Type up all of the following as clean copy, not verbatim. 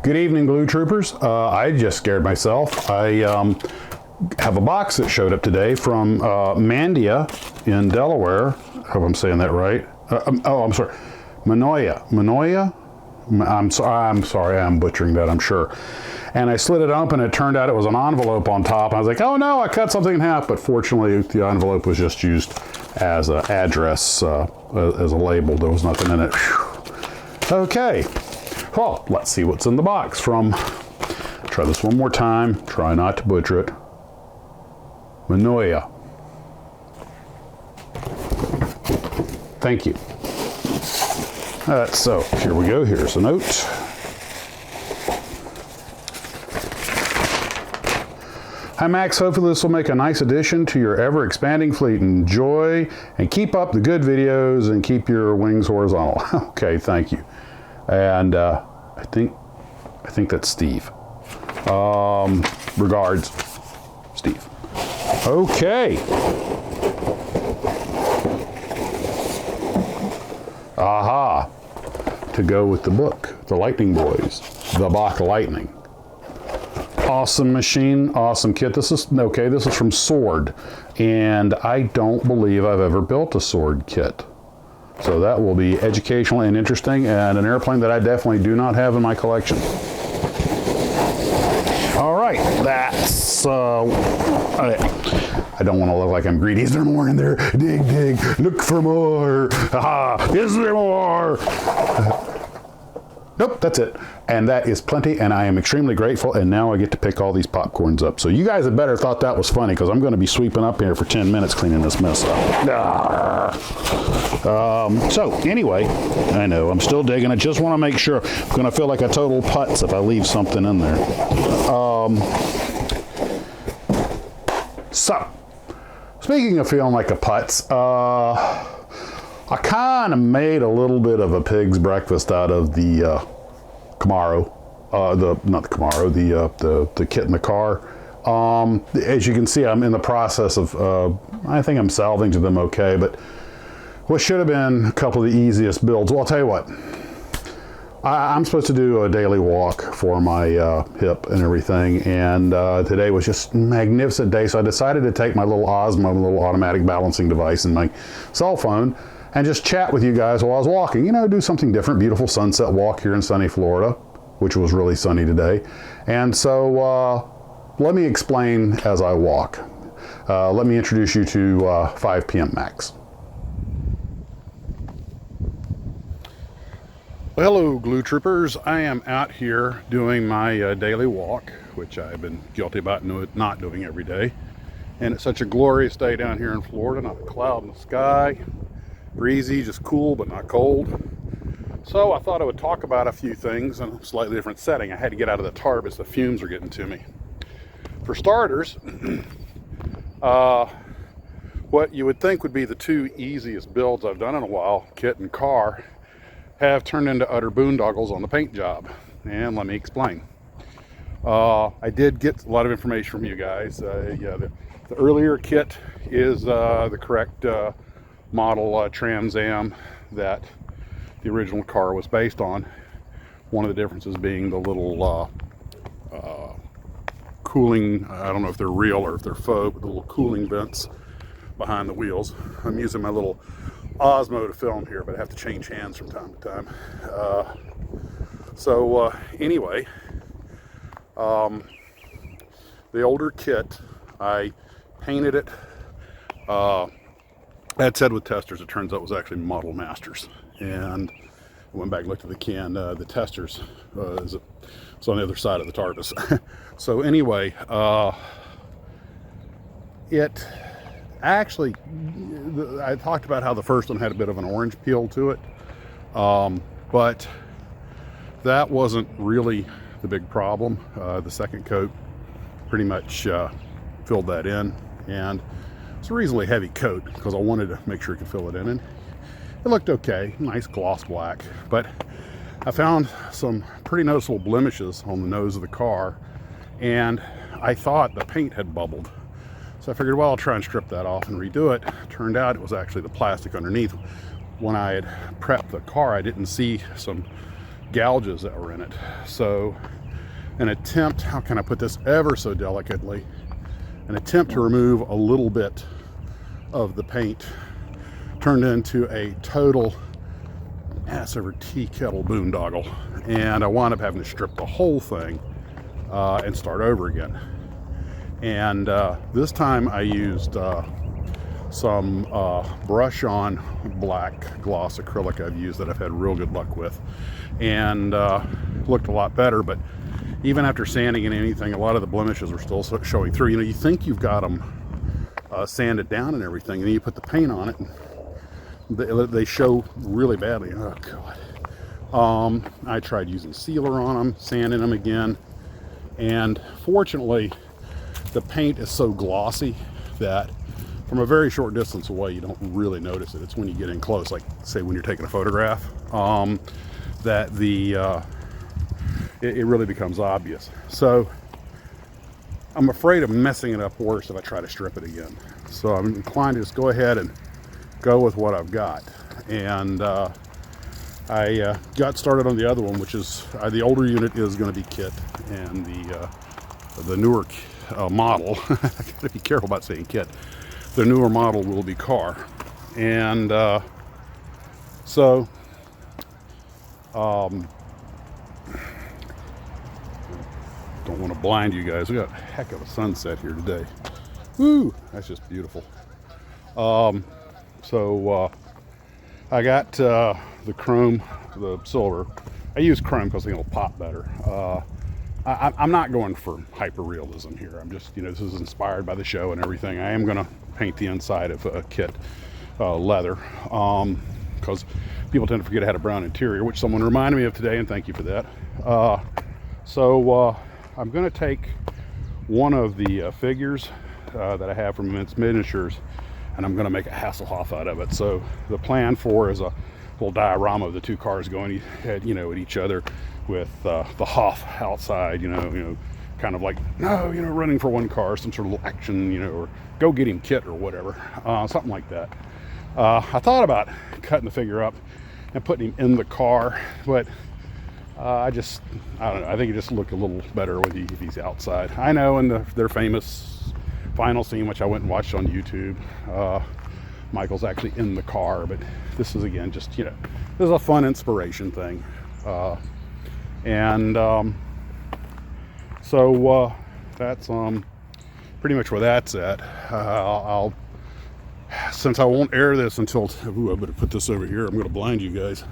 Good evening, Glue Troopers. I just scared myself. I have a box that showed up today from Mandia in Delaware. I hope I'm saying that right. I'm sorry. Manoia? I'm sorry, I'm butchering that, I'm sure. And I slid it open, and it turned out it was an envelope on top. I was like, oh no, I cut something in half. But fortunately, the envelope was just used as an address, as a label. There was nothing in it. Whew. Okay. Well, let's see what's in the box from, try this one more time, try not to butcher it, Manoia. Thank you. So, here we go, here's a note. Hi Max, hopefully this will make a nice addition to your ever-expanding fleet. Enjoy and keep up the good videos and keep your wings horizontal. Okay, thank you. And I think that's Steve. Regards, Steve. Okay. Aha. To go with the book, The Lightning Boys, the Bach Lightning. Awesome machine, awesome kit. This is from Sword, and I don't believe I've ever built a Sword kit. So that will be educational and interesting, and an airplane that I definitely do not have in my collection. All right, that's, I don't want to look like I'm greedy. Is there more in there? Dig, dig, look for more. Aha, is there more? Nope, that's it. And that is plenty, and I am extremely grateful, and now I get to pick all these popcorns up. So you guys had better thought that was funny, because I'm going to be sweeping up here for 10 minutes cleaning this mess up. So anyway, I know, I'm still digging. I just want to make sure. I'm going to feel like a total putz if I leave something in there. So, speaking of feeling like a putz, I kind of made a little bit of a pig's breakfast out of the Camaro, the kit in the car. As you can see, I'm in the process of, I think I'm salvaging them okay, but what should have been a couple of the easiest builds. Well, I'll tell you what, I'm supposed to do a daily walk for my hip and everything, and today was just a magnificent day, so I decided to take my little Osmo, little automatic balancing device, and my cell phone, and just chat with you guys while I was walking. You know, do something different. Beautiful sunset walk here in sunny Florida, which was really sunny today. And so let me explain as I walk. Let me introduce you to 5 p.m. Max. Well, hello, Glue Troopers. I am out here doing my daily walk, which I've been guilty about not doing every day. And it's such a glorious day down here in Florida, not a cloud in the sky. Breezy, just cool but not cold. So I thought I would talk about a few things in a slightly different setting. I had to get out of the tarp as the fumes are getting to me. For starters, what you would think would be the two easiest builds I've done in a while, kit and car, have turned into utter boondoggles on the paint job. And let me explain. I did get a lot of information from you guys. The earlier kit is the correct model Trans Am that the original car was based on. One of the differences being the little cooling, I don't know if they're real or if they're faux, but the little cooling vents behind the wheels. I'm using my little Osmo to film here, but I have to change hands from time to time. Anyway, The older kit, I painted it. That said, with testers, it turns out it was actually Model Masters. And I went back and looked at the can. The testers it's on the other side of the TARDIS. So anyway, it actually, I talked about how the first one had a bit of an orange peel to it, but that wasn't really the big problem. The second coat pretty much filled that in, and it's a reasonably heavy coat because I wanted to make sure it could fill it in, and it looked okay, nice gloss black, but I found some pretty noticeable blemishes on the nose of the car, and I thought the paint had bubbled. So I figured, well, I'll try and strip that off and redo it. Turned out it was actually the plastic underneath. When I had prepped the car, I didn't see some gouges that were in it. So an attempt, how can I put this ever so delicately, an attempt to remove a little bit of the paint turned into a total ass over tea kettle boondoggle, and I wound up having to strip the whole thing and start over again. And this time I used some brush on black gloss acrylic I've used that I've had real good luck with, and looked a lot better. But even after sanding and anything, a lot of the blemishes were still showing through. You know, you think you've got them sanded down and everything, and then you put the paint on it and they show really badly. Oh God. I tried using sealer on them, sanding them again, and fortunately the paint is so glossy that from a very short distance away you don't really notice it. It's when you get in close, like say when you're taking a photograph, that it really becomes obvious. So I'm afraid of messing it up worse if I try to strip it again. So I'm inclined to just go ahead and go with what I've got. And I got started on the other one, which is the older unit is going to be kit, and the newer model, I gotta be careful about saying kit, the newer model will be car. And so don't want to blind you guys. We got a heck of a sunset here today. Woo, that's just beautiful. So I got the chrome, the silver. I use chrome because I think it'll pop better. I'm not going for hyper realism here. I'm just, this is inspired by the show and everything. I am going to paint the inside of a kit leather, because people tend to forget it had a brown interior, which someone reminded me of today, and thank you for that. So I'm going to take one of the figures that I have from Immense Miniatures, and I'm going to make a Hasselhoff out of it. So the plan for is a little diorama of the two cars going at each other, with the Hoff outside, kind of like, running for one car, some sort of little action, or go get him kit or whatever, something like that. I thought about cutting the figure up and putting him in the car, but I don't know. I think it just looked a little better if he's outside. I know in their famous final scene, which I went and watched on YouTube, Michael's actually in the car, but this is, again, just, this is a fun inspiration thing. So that's pretty much where that's at. I'll since I won't air this until, I better put this over here. I'm going to blind you guys.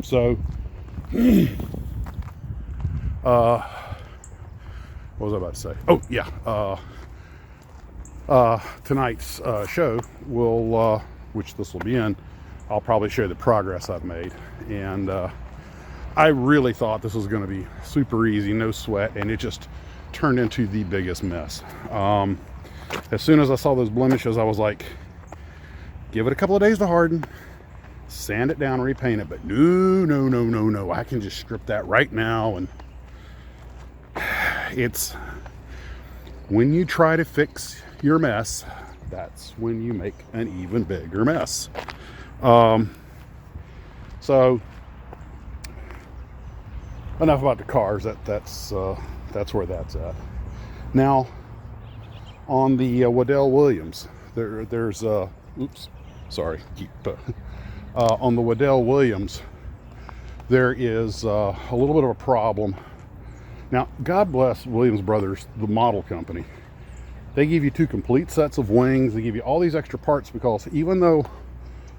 So what was I about to say? Oh yeah. Tonight's show will, which this will be in, I'll probably share the progress I've made, and I really thought this was going to be super easy, no sweat, and it just turned into the biggest mess. As soon as I saw those blemishes, I was like, give it a couple of days to harden, sand it down, repaint it. But no, I can just strip that right now. And it's when you try to fix your mess, that's when you make an even bigger mess. So enough about the cars. That's where that's at. Now, on the Waddell Williams, there's on the Waddell Williams, there is a little bit of a problem Now, God bless Williams Brothers, the model company. They give you 2 complete sets of wings. They give you all these extra parts because even though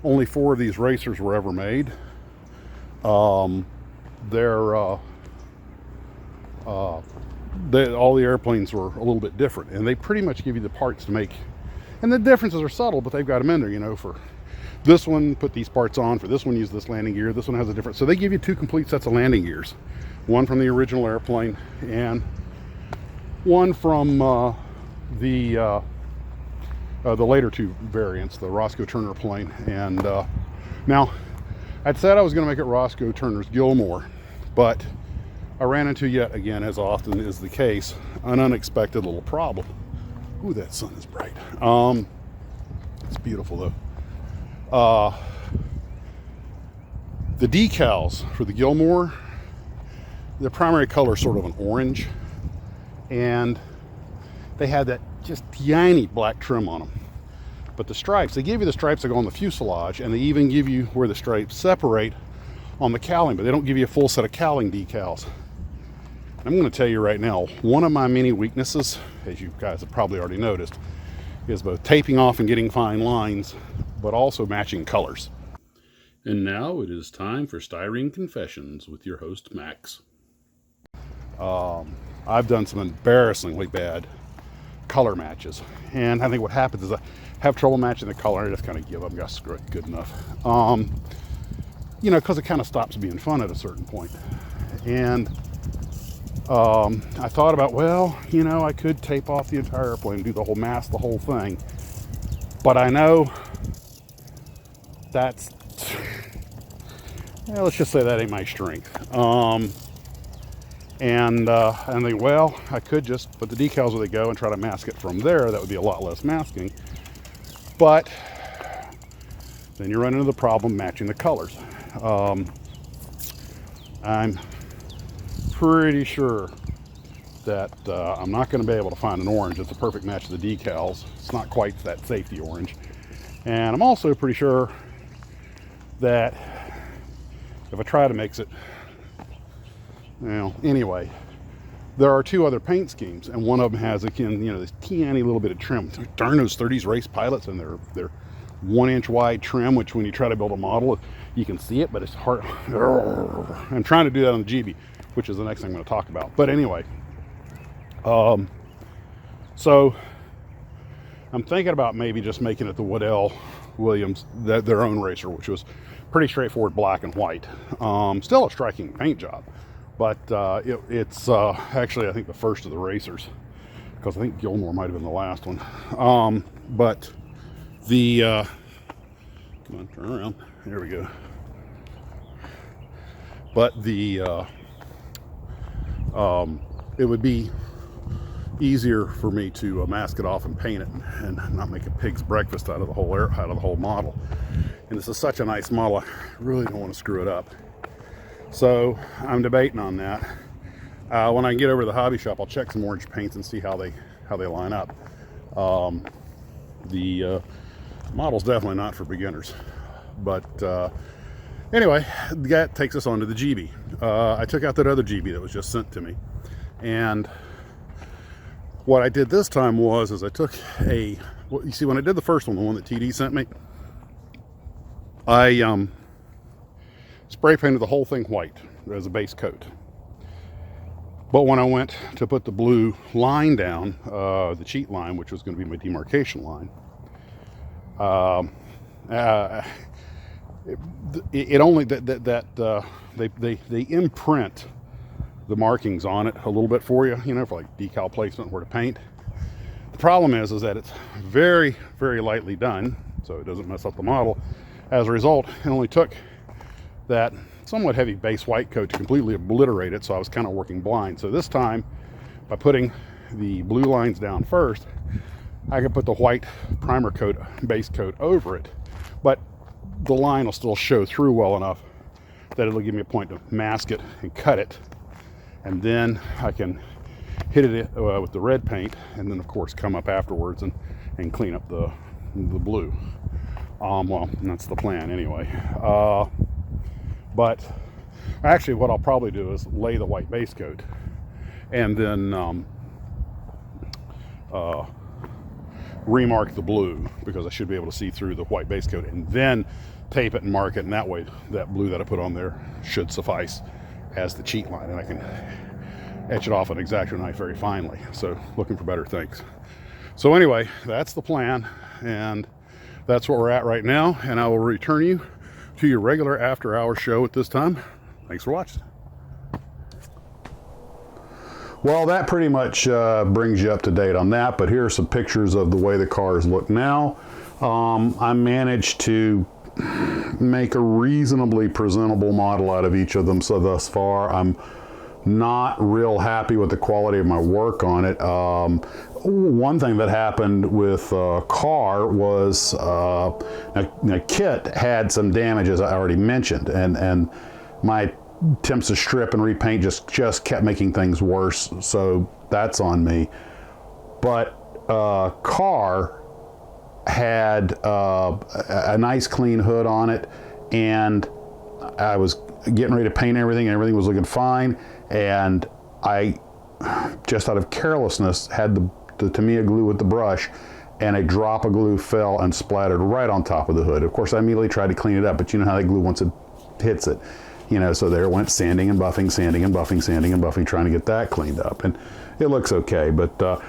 only 4 of these racers were ever made, all the airplanes were a little bit different, and they pretty much give you the parts to make. And the differences are subtle, but they've got them in there, you know, for this one, put these parts on, for this one, use this landing gear, this one has a different. So they give you 2 complete sets of landing gears, one from the original airplane and one from the later 2 variants, the Roscoe Turner plane. And now, I'd said I was going to make it Roscoe Turner's Gilmore, but I ran into, yet again, as often is the case, an unexpected little problem. Ooh, that sun is bright. It's beautiful though. The decals for the Gilmore, the primary color is sort of an orange, and they had that just tiny black trim on them. But the stripes, they give you the stripes that go on the fuselage, and they even give you where the stripes separate on the cowling, but they don't give you a full set of cowling decals. I'm going to tell you right now, one of my many weaknesses, as you guys have probably already noticed, is both taping off and getting fine lines, but also matching colors. And now it is time for Styrene Confessions with your host, Max. I've done some embarrassingly bad color matches, and I think what happens is I have trouble matching the color, and I just kind of give up, got screw it, good enough. You know, because it kind of stops being fun at a certain point. And I thought about, well, you know, I could tape off the entire airplane, do the whole mask, the whole thing. But I know that's, well, let's just say that ain't my strength. And I think, well, I could just put the decals where they go and try to mask it from there. That would be a lot less masking. But then you run into the problem matching the colors. I'm pretty sure that I'm not going to be able to find an orange that's a perfect match to the decals. It's not quite that safety orange. And I'm also pretty sure that if I try to mix it, well, anyway, there are 2 other paint schemes, and one of them has, again, you know, this teeny little bit of trim. Darn those 30s race pilots and they're 1-inch wide trim, which when you try to build a model, you can see it, but it's hard. I'm trying to do that on the GB, which is the next thing I'm going to talk about. But anyway, so I'm thinking about maybe just making it the Waddell Williams, their own racer, which was pretty straightforward, black and white. Still a striking paint job, but it's actually, I think, the first of the racers, because I think Gilmore might have been the last one. But the come on, turn around. There we go. But the it would be easier for me to mask it off and paint it and not make a pig's breakfast out of the whole model. And this is such a nice model, I really don't want to screw it up. So I'm debating on that. When I get over to the hobby shop, I'll check some orange paints and see how they line up. The model's definitely not for beginners. But anyway, that takes us on to the GB. I took out that other GB that was just sent to me. And what I did this time was I took you see, when I did the first one, the one that TD sent me, I spray painted the whole thing white as a base coat. But when I went to put the blue line down, the cheat line, which was going to be my demarcation line, it only they imprint the markings on it a little bit for you, you know, for like decal placement where to paint. The problem is that it's very, very lightly done, so it doesn't mess up the model. As a result, it only took that somewhat heavy base white coat to completely obliterate it, so I was kind of working blind. So this time, by putting the blue lines down first, I could put the white primer coat, base coat over it, but the line will still show through well enough that it'll give me a point to mask it and cut it, and then I can hit it with the red paint, and then of course come up afterwards and clean up the blue. Well, that's the plan anyway. But actually what I'll probably do is lay the white base coat and then remark the blue, because I should be able to see through the white base coat, and then tape it and mark it, and that way that blue that I put on there should suffice as the cheat line, and I can etch it off an X-Acto knife very finely. So looking for better things. So anyway, that's the plan, and that's what we're at right now, and I will return you to your regular after-hours show at this time. Thanks for watching. Well, that pretty much brings you up to date on that, but here are some pictures of the way the cars look now. I managed to make a reasonably presentable model out of each of them, so thus far I'm not real happy with the quality of my work on it. One thing that happened with car was now kit had some damage, as I already mentioned, and my attempts to strip and repaint just kept making things worse, so that's on me. But car had a nice clean hood on it, and I was getting ready to paint everything, and everything was looking fine, and I, just out of carelessness, had the Tamiya glue with the brush, and a drop of glue fell and splattered right on top of the hood. Of course, I immediately tried to clean it up, but you know how that glue, once it hits it, you know, so there it went, sanding and buffing, sanding and buffing, sanding and buffing, trying to get that cleaned up, and it looks okay. But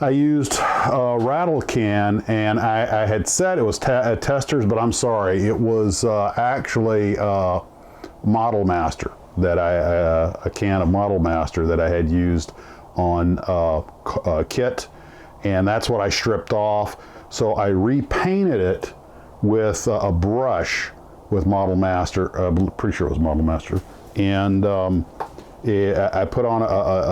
I used a rattle can, and I had said it was testers, but I'm sorry, it was actually Model Master, that a can of Model Master that I had used on kit, and that's what I stripped off. So I repainted it with a brush with Model Master, I'm pretty sure it was Model Master, and I put on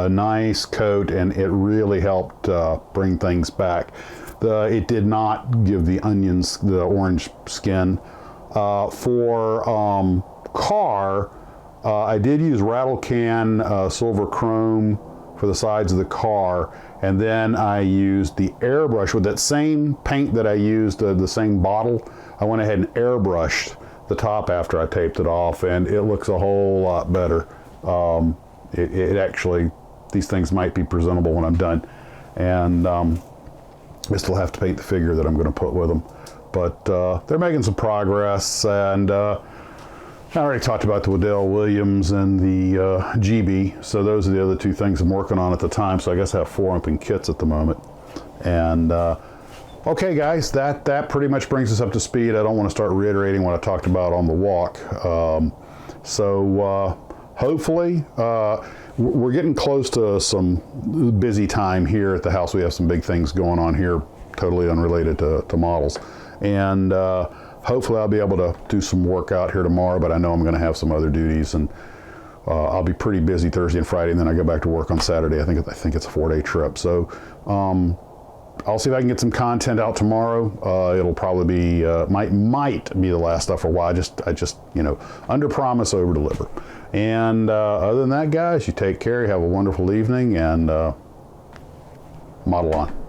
a nice coat, and it really helped bring things back. It did not give the onions the orange skin. For car, I did use rattle can silver chrome for the sides of the car, and then I used the airbrush with that same paint that I used, the same bottle. I went ahead and airbrushed the top after I taped it off, and it looks a whole lot better. It actually, these things might be presentable when I'm done, and I still have to paint the figure that I'm going to put with them, but they're making some progress. And I already talked about the Waddell Williams and the GB, so those are the other two things I'm working on at the time, so I guess I have 4 open kits at the moment. And okay guys, that pretty much brings us up to speed. I don't want to start reiterating what I talked about on the walk. Hopefully, we're getting close to some busy time here at the house. We have some big things going on here, totally unrelated to models. And hopefully I'll be able to do some work out here tomorrow, but I know I'm going to have some other duties, and I'll be pretty busy Thursday and Friday, and then I go back to work on Saturday. I think it's a 4-day trip. So I'll see if I can get some content out tomorrow. It'll probably be, might be the last stuff for a while. I just, you know, under promise, over deliver. And other than that, guys, you take care, you have a wonderful evening, and model on.